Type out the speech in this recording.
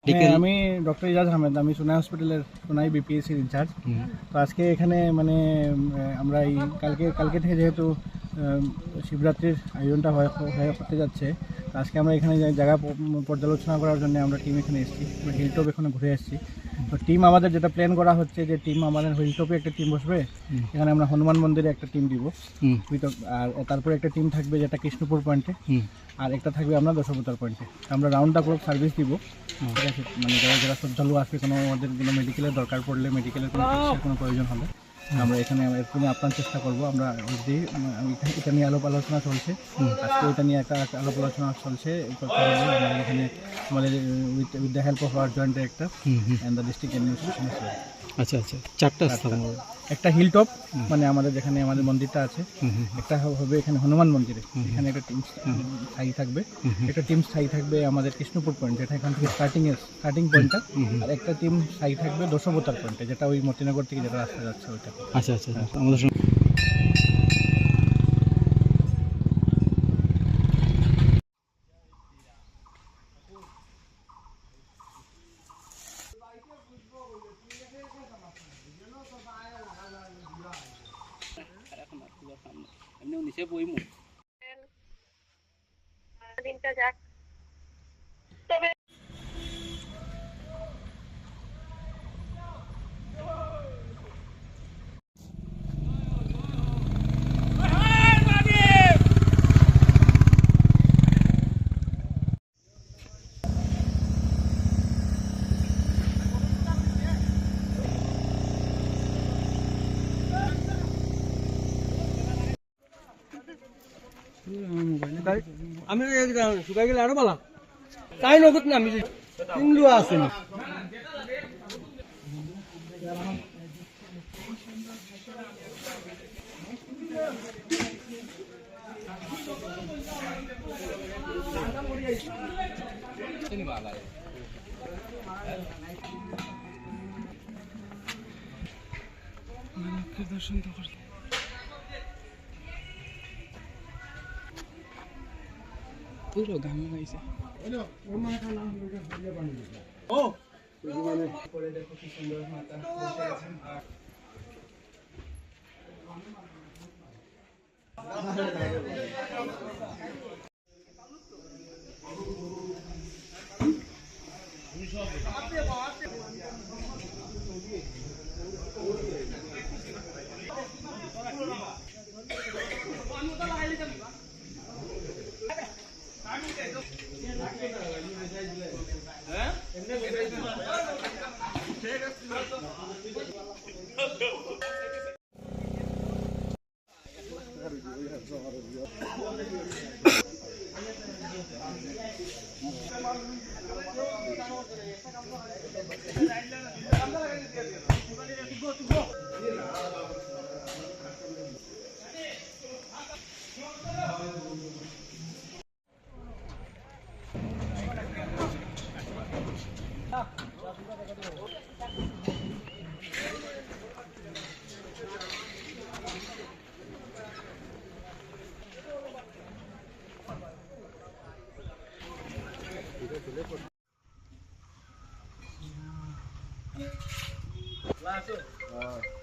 হ্যাঁ, আমি ডক্টর ইজাজ আহমেদ, আমি সোনাই হসপিটালের সোনাই বিপিএসসির ইনচার্জ। তো আজকে এখানে মানে আমরা এই কালকে থেকে যেহেতু শিবরাত্রির আয়োজনটা হতে যাচ্ছে, তো আজকে আমরা এখানে জায়গা পর্যালোচনা করার জন্য আমরা টিম এখানে এসেছি, হিলটপ এখানে ঘুরে এসেছি। তো টিম আমাদের যেটা প্ল্যান করা হচ্ছে যে টিম আমাদের হিলটপে একটা টিম বসবে, এখানে আমরা হনুমান মন্দিরে একটা টিম দিব, আর তারপরে একটা টিম থাকবে যেটা কৃষ্ণপুর পয়েন্টে, আর একটা থাকবে আমরা দশবতার পয়েন্টে। আমরা রাউন্ড আপ সার্ভিস দিব, ঠিক আছে। মানে যারা শ্রদ্ধালু আসবে, কোনো আমাদের কোনো মেডিকেলের দরকার পড়লে, মেডিকেলের কোনো প্রয়োজন হলে আমরা এখানে এক্ষুনি আপনার চেষ্টা করবো। আমরা অলরেডি এটা নিয়ে আলাপ আলোচনা চলছে, আজকে এটা নিয়ে একটা আলাপ আলোচনা চলছে। এখানে আমাদের with the help of our joint director and the district administration. আচ্ছা, চারটা স্থান, একটা হিলটপ মানে আমাদের যেখানে আমাদের মন্দিরটা আছে, একটা হবে এখানে হনুমান মন্দিরে, এখানে একটা টিম স্থায়ী থাকবে, একটা টিম স্থায়ী থাকবে আমাদের কৃষ্ণপুর পয়েন্ট, যেটা এখান থেকে স্টার্টিং পয়েন্টটা, আর একটা টিম স্থায়ী থাকবে দশবতার পয়েন্টে, যেটা ওই মতিনগর থেকে যেটা রাস্তা যাচ্ছে ওইটা। আচ্ছা, আমাদের সঙ্গে দিনটা যাক। তবে আমি শুকাই গেলে আরো বলা তাই নগদ না, আমি তিনলু আছে না। দর্শন তো করতে পুরো গামে গাইছে। ও মানে পরে দেখো কি সুন্দর মাতা বসে আছেন। Langsung.